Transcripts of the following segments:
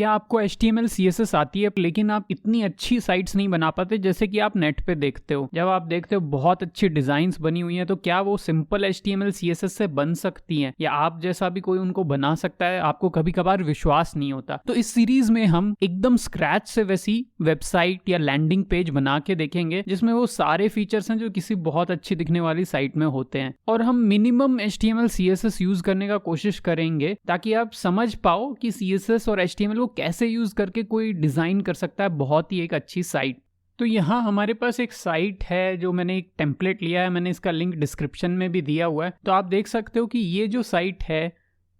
क्या आपको HTML CSS आती है लेकिन आप इतनी अच्छी साइट्स नहीं बना पाते जैसे कि आप नेट पे देखते हो? जब आप देखते हो बहुत अच्छी डिजाइन्स बनी हुई हैं, तो क्या वो सिंपल HTML CSS से बन सकती हैं या आप जैसा भी कोई उनको बना सकता है? आपको कभी कभार विश्वास नहीं होता। तो इस सीरीज में हम एकदम स्क्रैच से वैसी वेबसाइट या लैंडिंग पेज बना के देखेंगे जिसमें वो सारे फीचर्स हैं जो किसी बहुत अच्छी दिखने वाली साइट में होते हैं, और हम मिनिमम HTML CSS यूज करने का कोशिश करेंगे ताकि आप समझ पाओ कि CSS और HTML को कैसे यूज करके कोई डिजाइन कर सकता है बहुत ही एक अच्छी साइट। तो यहाँ हमारे पास एक साइट है जो मैंने एक टेम्पलेट लिया है, मैंने इसका लिंक डिस्क्रिप्शन में भी दिया हुआ है। तो आप देख सकते हो कि ये जो साइट है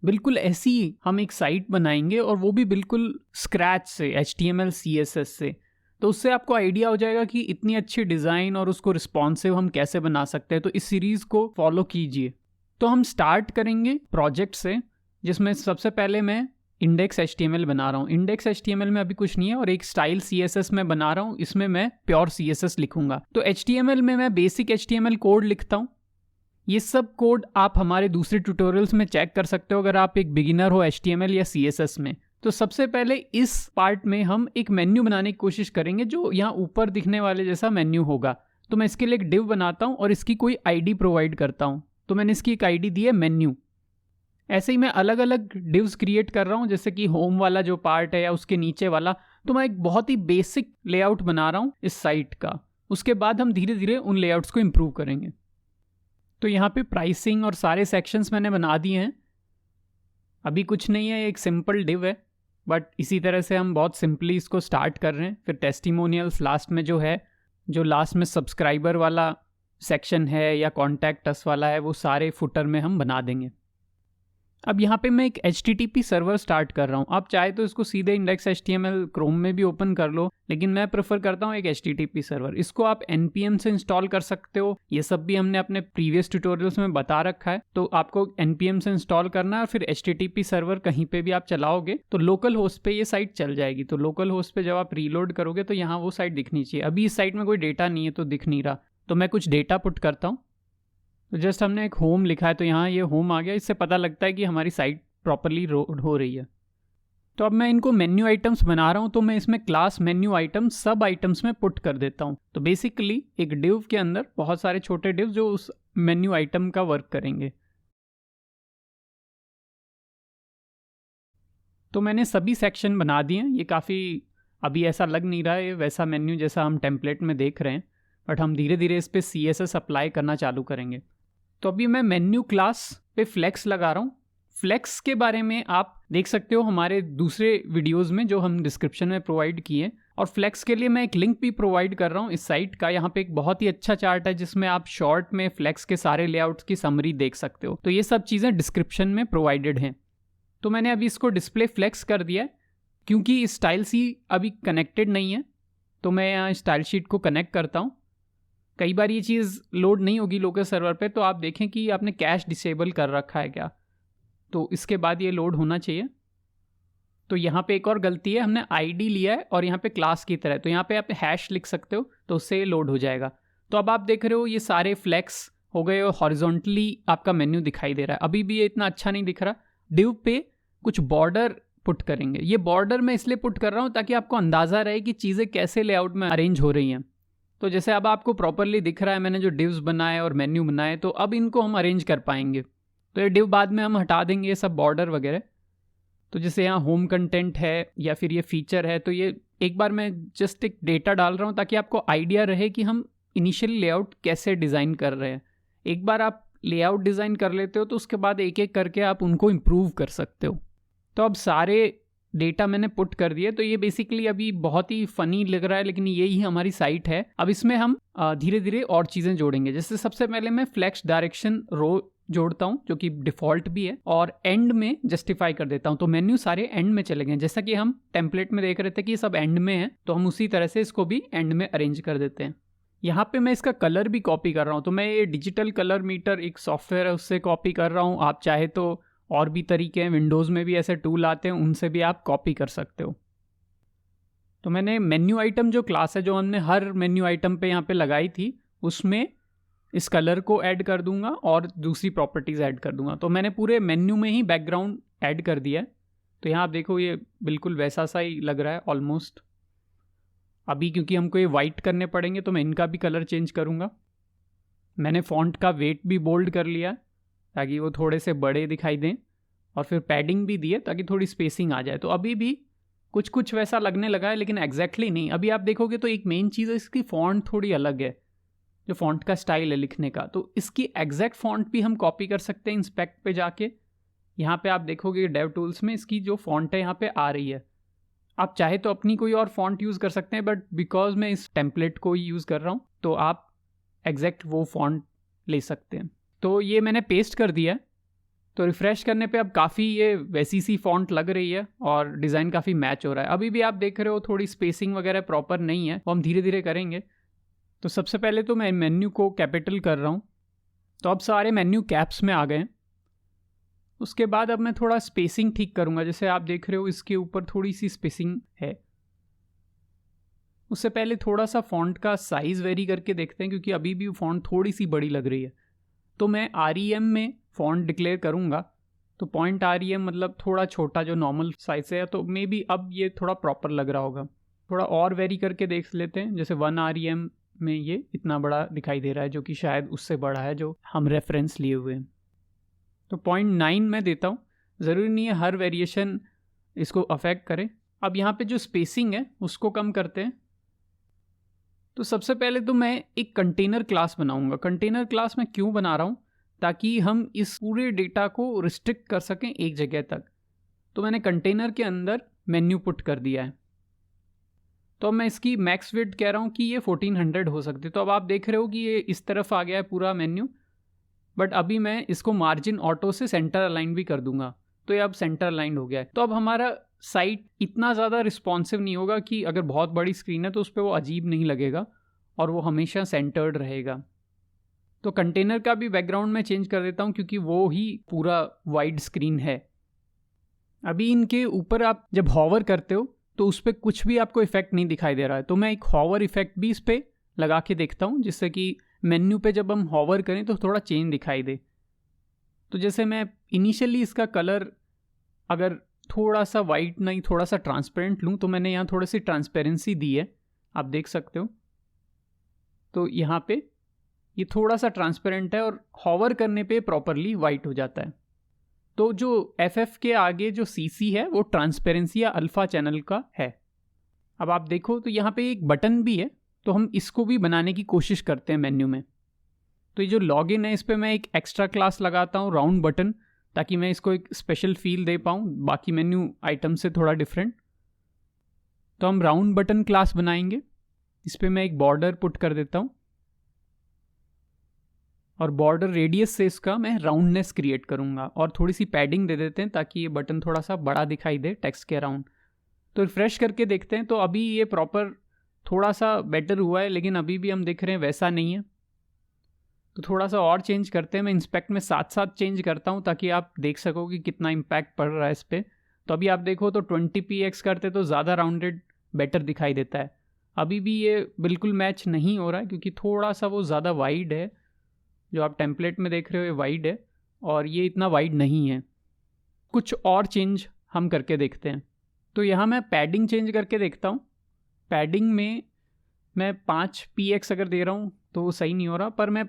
बिल्कुल ऐसी हम एक साइट बनाएंगे, और वो भी बिल्कुल स्क्रैच से HTML CSS से। तो उससे आपको आइडिया हो जाएगा कि इतनी अच्छी डिज़ाइन और उसको रिस्पॉन्सिव हम कैसे बना सकते हैं। तो इस सीरीज़ को फॉलो कीजिए। तो हम स्टार्ट करेंगे प्रोजेक्ट से, जिसमें सबसे पहले मैं इंडेक्स HTML बना रहा हूँ। इंडेक्स HTML में अभी कुछ नहीं है, और एक स्टाइल CSS में बना रहा हूँ, इसमें मैं प्योर CSS लिखूंगा। तो HTML में मैं बेसिक HTML कोड लिखता हूँ। ये सब कोड आप हमारे दूसरे ट्यूटोरियल्स में चेक कर सकते हो अगर आप एक बिगिनर हो HTML या CSS में। तो सबसे पहले इस पार्ट में हम एक मेन्यू बनाने की कोशिश करेंगे जो यहाँ ऊपर दिखने वाले जैसा मेन्यू होगा। तो मैं इसके लिए एक डिव बनाता हूँ और इसकी कोई ID प्रोवाइड करता हूँ। तो मैंने इसकी एक ID दी है मेन्यू। ऐसे ही मैं अलग अलग डिव्स क्रिएट कर रहा हूँ, जैसे कि होम वाला जो पार्ट है या उसके नीचे वाला। तो मैं एक बहुत ही बेसिक लेआउट बना रहा हूँ इस साइट का। उसके बाद हम धीरे धीरे उन लेआउट्स को इम्प्रूव करेंगे। तो यहाँ पे प्राइसिंग और सारे सेक्शंस मैंने बना दिए हैं। अभी कुछ नहीं है, एक सिंपल डिव है, बट इसी तरह से हम बहुत सिंपली इसको स्टार्ट कर रहे हैं। फिर टेस्टिमोनियल्स लास्ट में जो है, जो लास्ट में सब्सक्राइबर वाला सेक्शन है या कॉन्टैक्ट अस वाला है, वो सारे फुटर में हम बना देंगे। अब यहाँ पे मैं एक HTTP सर्वर स्टार्ट कर रहा हूँ। आप चाहे तो इसको सीधे इंडेक्स HTML क्रोम में भी ओपन कर लो, लेकिन मैं प्रेफर करता हूँ एक HTTP सर्वर। इसको आप npm से इंस्टॉल कर सकते हो। ये सब भी हमने अपने प्रीवियस ट्यूटोरियल्स में बता रखा है। तो आपको npm से इंस्टॉल करना है और फिर HTTP सर्वर कहीं पे भी आप चलाओगे तो लोकल होस्ट पे ये साइट चल जाएगी। तो लोकल होस्ट पे जब आप रीलोड करोगे तो यहाँ वो साइट दिखनी चाहिए। अभी इस साइट में कोई डेटा नहीं है तो दिख नहीं रहा, तो मैं कुछ डेटा पुट करता हूँ। तो जस्ट हमने एक होम लिखा है, तो यहाँ ये होम आ गया। इससे पता लगता है कि हमारी साइट प्रॉपरली लोड हो रही है। तो अब मैं इनको मेन्यू आइटम्स बना रहा हूँ, तो मैं इसमें क्लास मेन्यू आइटम्स सब आइटम्स में पुट कर देता हूँ। तो बेसिकली एक डिव के अंदर बहुत सारे छोटे डिव जो उस मेन्यू आइटम का वर्क करेंगे। तो मैंने सभी सेक्शन बना दिए हैं। ये काफ़ी अभी ऐसा लग नहीं रहा है वैसा मेन्यू जैसा हम टेम्पलेट में देख रहे हैं, बट हम धीरे धीरे इस पर CSS अप्लाई करना चालू करेंगे। तो अभी मैं मेन्यू क्लास पे फ्लेक्स लगा रहा हूँ। फ्लेक्स के बारे में आप देख सकते हो हमारे दूसरे वीडियोस में जो हम डिस्क्रिप्शन में प्रोवाइड किए, और फ्लेक्स के लिए मैं एक लिंक भी प्रोवाइड कर रहा हूँ इस साइट का। यहाँ पे एक बहुत ही अच्छा चार्ट है जिसमें आप शॉर्ट में फ्लेक्स के सारे लेआउट्स की समरी देख सकते हो। तो ये सब चीज़ें डिस्क्रिप्शन में प्रोवाइडेड हैं। तो मैंने अभी इसको डिस्प्ले फ्लेक्स कर दिया है। क्योंकि स्टाइल सी अभी कनेक्टेड नहीं है, तो मैं यहाँ स्टाइल शीट को कनेक्ट करता हूँ। कई बार ये चीज़ लोड नहीं होगी लोकल सर्वर पे, तो आप देखें कि आपने कैश डिसेबल कर रखा है क्या, तो इसके बाद ये लोड होना चाहिए। तो यहाँ पे एक और गलती है, हमने ID लिया है और यहाँ पे क्लास की तरह, तो यहाँ पे आप हैश लिख सकते हो तो उससे ये लोड हो जाएगा। तो अब आप देख रहे हो ये सारे फ्लैक्स हो गए और हॉरिजॉन्टली आपका मेन्यू दिखाई दे रहा है। अभी भी ये इतना अच्छा नहीं दिख रहा। डिव पे कुछ बॉर्डर पुट करेंगे। ये बॉर्डर मैं इसलिए पुट कर रहा हूँ ताकि आपको अंदाज़ा रहे कि चीज़ें कैसे लेआउट में अरेंज हो रही हैं। तो जैसे अब आपको प्रॉपरली दिख रहा है मैंने जो डिव्स बनाए और मेन्यू बनाए, तो अब इनको हम अरेंज कर पाएंगे। तो ये डिव बाद में हम हटा देंगे ये सब बॉर्डर वगैरह। तो जैसे यहाँ होम कंटेंट है या फिर ये फीचर है, तो ये एक बार मैं जस्ट एक डेटा डाल रहा हूँ ताकि आपको आइडिया रहे कि हम इनिशियल लेआउट कैसे डिज़ाइन कर रहे हैं। एक बार आप लेआउट डिज़ाइन कर लेते हो तो उसके बाद एक एक करके आप उनको इम्प्रूव कर सकते हो। तो अब सारे डेटा मैंने पुट कर दिए। तो ये बेसिकली अभी बहुत ही फ़नी लग रहा है, लेकिन यही हमारी साइट है। अब इसमें हम धीरे धीरे और चीज़ें जोड़ेंगे। जैसे सबसे पहले मैं फ्लैक्स डायरेक्शन रो जोड़ता हूँ जो कि डिफ़ॉल्ट भी है, और एंड में जस्टिफाई कर देता हूँ। तो मेन्यू सारे एंड में चले गए। जैसा कि हम टेम्पलेट में देख रहे थे कि सब एंड में है, तो हम उसी तरह से इसको भी एंड में अरेंज कर देते हैं। यहाँ पे मैं इसका कलर भी कॉपी कर रहा हूँ। तो मैं ये डिजिटल कलर मीटर एक सॉफ्टवेयर है उससे कॉपी कर रहा हूँ। आप चाहे तो और भी तरीके हैं, विंडोज़ में भी ऐसे टूल आते हैं, उनसे भी आप कॉपी कर सकते हो। तो मैंने मेन्यू आइटम जो क्लास है जो हमने हर मेन्यू आइटम पे यहाँ पे लगाई थी, उसमें इस कलर को ऐड कर दूंगा और दूसरी प्रॉपर्टीज़ ऐड कर दूंगा। तो मैंने पूरे मेन्यू में ही बैकग्राउंड ऐड कर दिया है। तो यहाँ आप देखो ये बिल्कुल वैसा सा ही लग रहा है ऑलमोस्ट। अभी क्योंकि हमको ये वाइट करने पड़ेंगे तो मैं इनका भी कलर चेंज करूँगा। मैंने फॉन्ट का वेट भी बोल्ड कर लिया ताकि वो थोड़े से बड़े दिखाई दें, और फिर पैडिंग भी दी है ताकि थोड़ी स्पेसिंग आ जाए। तो अभी भी कुछ कुछ वैसा लगने लगा है, लेकिन एग्जैक्टली नहीं। अभी आप देखोगे तो एक मेन चीज़ है, इसकी फॉन्ट थोड़ी अलग है, जो फॉन्ट का स्टाइल है लिखने का। तो इसकी एग्जैक्ट फॉन्ट भी हम कॉपी कर सकते हैं इंस्पेक्ट पे जाके। यहाँ पे आप देखोगे डेव टूल्स में इसकी जो फॉन्ट है यहाँ पे आ रही है। आप चाहे तो अपनी कोई और फॉन्ट यूज़ कर सकते हैं, बट बिकॉज मैं इस टेम्पलेट को ही यूज़ कर रहा हूँ तो आप एग्जैक्ट वो फॉन्ट ले सकते हैं। तो ये मैंने पेस्ट कर दिया है। तो रिफ़्रेश करने पे अब काफ़ी ये वैसी सी फॉन्ट लग रही है और डिज़ाइन काफ़ी मैच हो रहा है। अभी भी आप देख रहे हो थोड़ी स्पेसिंग वगैरह प्रॉपर नहीं है, वो हम धीरे धीरे करेंगे। तो सबसे पहले तो मैं मेन्यू को कैपिटल कर रहा हूँ, तो अब सारे मेन्यू कैप्स में आ गए हैं। उसके बाद अब मैं थोड़ा स्पेसिंग ठीक करूँगा। जैसे आप देख रहे हो इसके ऊपर थोड़ी सी स्पेसिंग है। उससे पहले थोड़ा सा फॉन्ट का साइज़ वेरी करके देखते हैं, क्योंकि अभी भी फॉन्ट थोड़ी सी बड़ी लग रही है। तो मैं REM में फॉन्ट डिक्लेयर करूँगा, तो पॉइंट REM मतलब थोड़ा छोटा जो नॉर्मल साइज है। तो मे बी अब ये थोड़ा प्रॉपर लग रहा होगा। थोड़ा और वेरी करके देख लेते हैं। जैसे 1 REM में ये इतना बड़ा दिखाई दे रहा है, जो कि शायद उससे बड़ा है जो हम रेफरेंस लिए हुए हैं। तो 0.9 मैं देता हूँ। ज़रूरी नहीं है हर वेरिएशन इसको अफेक्ट करे। अब यहाँ पे जो स्पेसिंग है उसको कम करते हैं। तो सबसे पहले तो मैं एक कंटेनर क्लास बनाऊंगा। कंटेनर क्लास मैं क्यों बना रहा हूँ? ताकि हम इस पूरे डेटा को रिस्ट्रिक्ट कर सकें एक जगह तक। तो मैंने कंटेनर के अंदर मेन्यू पुट कर दिया है। तो अब मैं इसकी मैक्स विड्थ कह रहा हूँ कि ये 1400 हो सकती है। तो अब आप देख रहे हो कि ये इस तरफ आ गया है पूरा मेन्यू, बट अभी मैं इसको मार्जिन ऑटो से सेंटर अलाइन भी कर दूंगा। तो ये अब सेंटर अलाइन हो गया है। तो अब हमारा साइट इतना ज़्यादा रिस्पॉन्सिव नहीं होगा कि अगर बहुत बड़ी स्क्रीन है तो उस पर वो अजीब नहीं लगेगा, और वो हमेशा सेंटर्ड रहेगा। तो कंटेनर का भी बैकग्राउंड मैं चेंज कर देता हूँ, क्योंकि वो ही पूरा वाइड स्क्रीन है। अभी इनके ऊपर आप जब हॉवर करते हो तो उस पर कुछ भी आपको इफेक्ट नहीं दिखाई दे रहा है। तो मैं एक हॉवर इफेक्ट भी इस पर लगा के देखता हूँ, जिससे कि मेन्यू पे जब हम हॉवर करें तो थोड़ा चेंज दिखाई दे। तो जैसे मैं इनिशियली इसका कलर अगर थोड़ा सा वाइट नहीं थोड़ा सा ट्रांसपेरेंट लूँ, तो मैंने यहाँ थोड़ी सी ट्रांसपेरेंसी दी है, आप देख सकते हो। तो यहाँ पे ये थोड़ा सा ट्रांसपेरेंट है और हॉवर करने पे प्रॉपरली वाइट हो जाता है। तो जो FF के आगे जो CC है वो ट्रांसपेरेंसी या अल्फा चैनल का है। अब आप देखो तो यहाँ पे एक बटन भी है, तो हम इसको भी बनाने की कोशिश करते हैं मेन्यू में। तो ये जो लॉगिन है इस पर मैं एक एक्स्ट्रा क्लास लगाता हूँ राउंड बटन, ताकि मैं इसको एक स्पेशल फील दे पाऊँ बाकी मेन्यू आइटम से थोड़ा डिफरेंट। तो हम राउंड बटन क्लास बनाएंगे। इस पर मैं एक बॉर्डर पुट कर देता हूँ, और बॉर्डर रेडियस से इसका मैं राउंडनेस क्रिएट करूँगा, और थोड़ी सी पैडिंग दे देते हैं ताकि ये बटन थोड़ा सा बड़ा दिखाई दे टेक्स्ट के अराउंड। तो रिफ्रेश करके देखते हैं, तो अभी ये प्रॉपर थोड़ा सा बेटर हुआ है, लेकिन अभी भी हम देख रहे हैं वैसा नहीं है। तो थोड़ा सा और चेंज करते हैं। मैं इंस्पेक्ट में साथ साथ चेंज करता हूँ ताकि आप देख सको कि कितना इम्पैक्ट पड़ रहा है इस पर। तो अभी आप देखो तो 20px करते तो ज़्यादा राउंडेड बेटर दिखाई देता है। अभी भी ये बिल्कुल मैच नहीं हो रहा है, क्योंकि थोड़ा सा वो ज़्यादा वाइड है। जो आप टेम्पलेट में देख रहे हो ये वाइड है, और ये इतना वाइड नहीं है। कुछ और चेंज हम करके देखते हैं। तो यहाँ मैं पैडिंग चेंज करके देखता हूँ। पैडिंग में मैं 5px अगर दे रहा हूँ तो वो सही नहीं हो रहा, पर मैं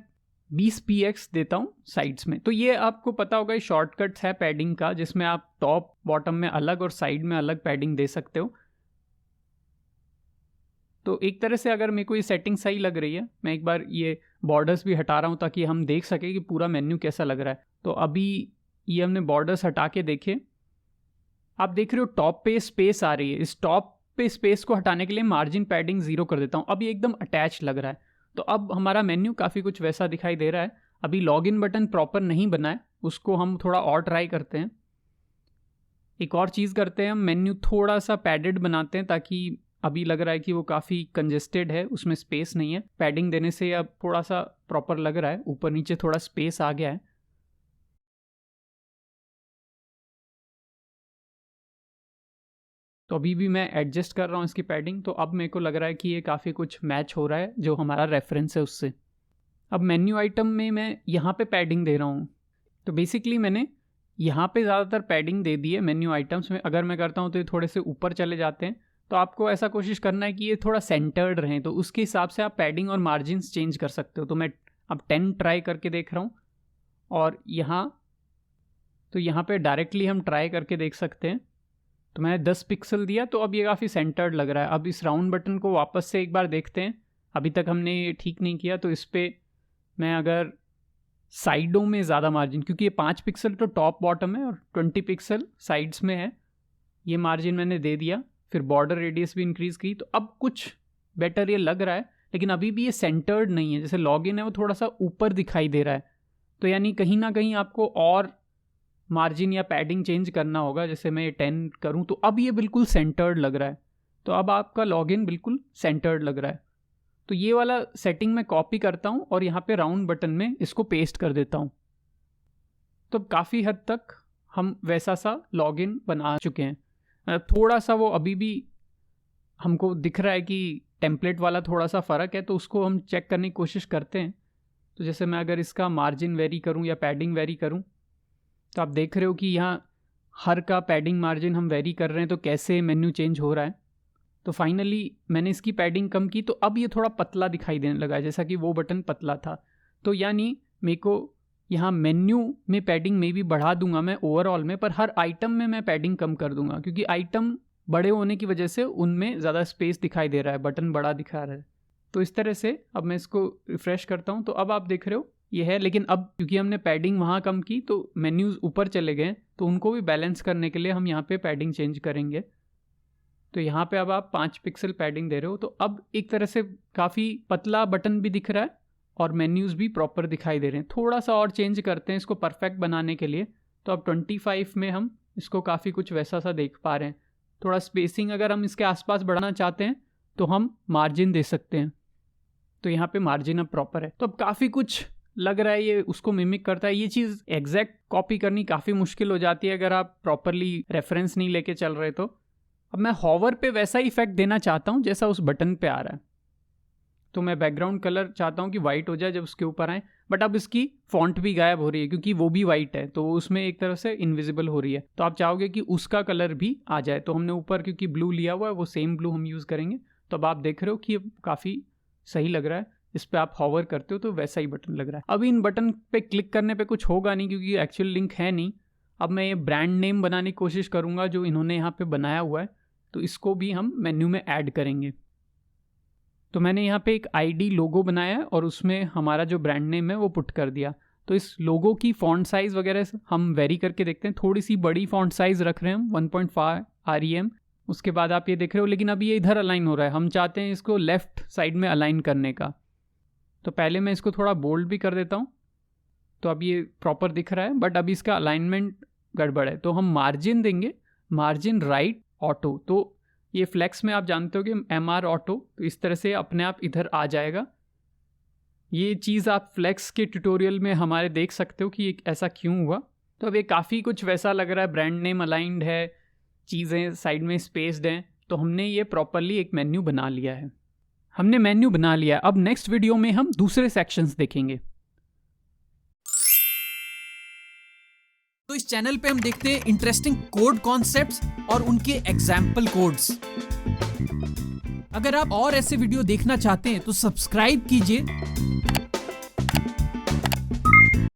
20px देता हूँ साइड्स में। तो ये आपको पता होगा, ये शॉर्टकट्स है पैडिंग का, जिसमें आप टॉप बॉटम में अलग और साइड में अलग पैडिंग दे सकते हो। तो एक तरह से अगर मेरे को ये सेटिंग सही लग रही है, मैं एक बार ये बॉर्डर्स भी हटा रहा हूँ ताकि हम देख सके कि पूरा मेन्यू कैसा लग रहा है। तो अभी ये हमने बॉर्डर्स हटा के देखे, आप देख रहे हो टॉप पे स्पेस आ रही है। इस टॉप पे स्पेस को हटाने के लिए मार्जिन पैडिंग 0 कर देता हूँ। अब ये एकदम अटैच लग रहा है। तो अब हमारा मेन्यू काफ़ी कुछ वैसा दिखाई दे रहा है। अभी लॉगिन बटन प्रॉपर नहीं बना है, उसको हम थोड़ा और ट्राई करते हैं। एक और चीज़ करते हैं, हम मेन्यू थोड़ा सा पैडेड बनाते हैं, ताकि अभी लग रहा है कि वो काफ़ी कंजेस्टेड है, उसमें स्पेस नहीं है। पैडिंग देने से अब थोड़ा सा प्रॉपर लग रहा है, ऊपर नीचे थोड़ा स्पेस आ गया है। तो अभी भी मैं एडजस्ट कर रहा हूँ इसकी पैडिंग। तो अब मेरे को लग रहा है कि ये काफ़ी कुछ मैच हो रहा है जो हमारा रेफरेंस है उससे। अब मेन्यू आइटम में मैं यहाँ पे पैडिंग दे रहा हूँ। तो बेसिकली मैंने यहाँ पे ज़्यादातर पैडिंग दे दी है मेन्यू आइटम्स में। अगर मैं करता हूँ तो ये थोड़े से ऊपर चले जाते हैं, तो आपको ऐसा कोशिश करना है कि ये थोड़ा सेंटर्ड रहें, तो उसके हिसाब से आप पैडिंग और मार्जिन्स चेंज कर सकते हो। तो मैं अब 10 ट्राई करके देख रहा हूँ, और यहाँ पे डायरेक्टली हम ट्राई करके देख सकते हैं। तो मैंने 10 पिक्सल दिया, तो अब ये काफ़ी सेंटर्ड लग रहा है। अब इस राउंड बटन को वापस से एक बार देखते हैं, अभी तक हमने ये ठीक नहीं किया। तो इस पर मैं अगर साइडों में ज़्यादा मार्जिन, क्योंकि ये 5 पिक्सल तो टॉप बॉटम है और 20 पिक्सल साइड्स में है, ये मार्जिन मैंने दे दिया। फिर बॉर्डर रेडियस भी इंक्रीज़ की, तो अब कुछ बेटर ये लग रहा है, लेकिन अभी भी ये सेंटर्ड नहीं है। जैसे लॉगिन है वो थोड़ा सा ऊपर दिखाई दे रहा है, तो यानी कहीं ना कहीं आपको और मार्जिन या पैडिंग चेंज करना होगा। जैसे मैं ये 10 करूँ, तो अब ये बिल्कुल सेंटर्ड लग रहा है। तो अब आपका लॉगिन बिल्कुल सेंटर्ड लग रहा है। तो ये वाला सेटिंग मैं कॉपी करता हूँ और यहाँ पे राउंड बटन में इसको पेस्ट कर देता हूँ। तो काफ़ी हद तक हम वैसा सा लॉगिन बना चुके हैं। थोड़ा सा वो अभी भी हमको दिख रहा है कि टेम्पलेट वाला थोड़ा सा फ़र्क है, तो उसको हम चेक करने की कोशिश करते हैं। तो जैसे मैं अगर इसका मार्जिन वेरी करूँ या पैडिंग वेरी करूँ, तो आप देख रहे हो कि यहाँ हर का पैडिंग मार्जिन हम वेरी कर रहे हैं, तो कैसे मेन्यू चेंज हो रहा है। तो फाइनली मैंने इसकी पैडिंग कम की, तो अब ये थोड़ा पतला दिखाई देने लगा है, जैसा कि वो बटन पतला था। तो यानी मेरे को यहाँ मेन्यू में पैडिंग में भी बढ़ा दूंगा मैं ओवरऑल में, पर हर आइटम में मैं पैडिंग कम कर दूंगा, क्योंकि आइटम बड़े होने की वजह से उनमें ज़्यादा स्पेस दिखाई दे रहा है, बटन बड़ा दिखा रहा है। तो इस तरह से अब मैं इसको रिफ़्रेश करता हूँ, तो अब आप देख रहे हो ये है। लेकिन अब क्योंकि हमने पैडिंग वहाँ कम की, तो मेन्यूज़ ऊपर चले गए, तो उनको भी बैलेंस करने के लिए हम यहाँ पे पैडिंग चेंज करेंगे। तो यहाँ पे अब आप 5 पिक्सल पैडिंग दे रहे हो, तो अब एक तरह से काफ़ी पतला बटन भी दिख रहा है और मेन्यूज़ भी प्रॉपर दिखाई दे रहे हैं। थोड़ा सा और चेंज करते हैं इसको परफेक्ट बनाने के लिए। तो अब 25 में हम इसको काफ़ी कुछ वैसा सा देख पा रहे हैं। थोड़ा स्पेसिंग अगर हम इसके आसपास बढ़ाना चाहते हैं तो हम मार्जिन दे सकते हैं। तो यहाँ पे मार्जिन अब प्रॉपर है। तो अब काफ़ी कुछ लग रहा है ये उसको मिमिक करता है। ये चीज़ एग्जैक्ट कॉपी करनी काफ़ी मुश्किल हो जाती है अगर आप प्रॉपरली रेफरेंस नहीं लेके चल रहे। तो अब मैं हॉवर पे वैसा ही इफेक्ट देना चाहता हूँ जैसा उस बटन पे आ रहा है। तो मैं बैकग्राउंड कलर चाहता हूँ कि वाइट हो जाए जब उसके ऊपर आए, बट अब इसकी फॉन्ट भी गायब हो रही है क्योंकि वो भी वाइट है, तो उसमें एक तरह से इनविजिबल हो रही है। तो आप चाहोगे कि उसका कलर भी आ जाए, तो हमने ऊपर क्योंकि ब्लू लिया हुआ है वो सेम ब्लू हम यूज़ करेंगे। तो अब आप देख रहे हो कि ये काफ़ी सही लग रहा है। इस पर आप हॉवर करते हो तो वैसा ही बटन लग रहा है। अब इन बटन पे क्लिक करने पे कुछ होगा नहीं क्योंकि एक्चुअल लिंक है नहीं। अब मैं ये ब्रांड नेम बनाने की कोशिश करूँगा जो इन्होंने यहाँ पे बनाया हुआ है, तो इसको भी हम मेन्यू में ऐड करेंगे। तो मैंने यहाँ पे एक आईडी लोगो बनाया है और उसमें हमारा जो ब्रांड नेम है वो पुट कर दिया। तो इस लोगो की फॉन्ट साइज़ वगैरह हम वेरी करके देखते हैं। थोड़ी सी बड़ी फॉन्ट साइज़ रख रहे हैं हम 1.5 REM। उसके बाद आप ये देख रहे हो, लेकिन अभी ये इधर अलाइन हो रहा है, हम चाहते हैं इसको लेफ़्ट साइड में अलाइन करने का। तो पहले मैं इसको थोड़ा बोल्ड भी कर देता हूँ, तो अब ये प्रॉपर दिख रहा है, बट अभी इसका अलाइनमेंट गड़बड़ है। तो हम मार्जिन देंगे, मार्जिन राइट ऑटो। तो ये फ्लेक्स में आप जानते हो कि MR ऑटो, तो इस तरह से अपने आप इधर आ जाएगा। ये चीज़ आप फ्लेक्स के ट्यूटोरियल में हमारे देख सकते हो कि ये ऐसा क्यों हुआ। तो अब ये काफ़ी कुछ वैसा लग रहा है, ब्रांड नेम अलाइंड है, चीज़ें साइड में स्पेस्ड हैं। तो हमने ये प्रॉपरली एक मेन्यू बना लिया है। हमने मेन्यू बना लिया। अब नेक्स्ट वीडियो में हम दूसरे सेक्शंस देखेंगे। तो इस चैनल पे हम देखते हैं इंटरेस्टिंग कोड कॉन्सेप्ट्स और उनके एग्जाम्पल कोड्स। अगर आप और ऐसे वीडियो देखना चाहते हैं तो सब्सक्राइब कीजिए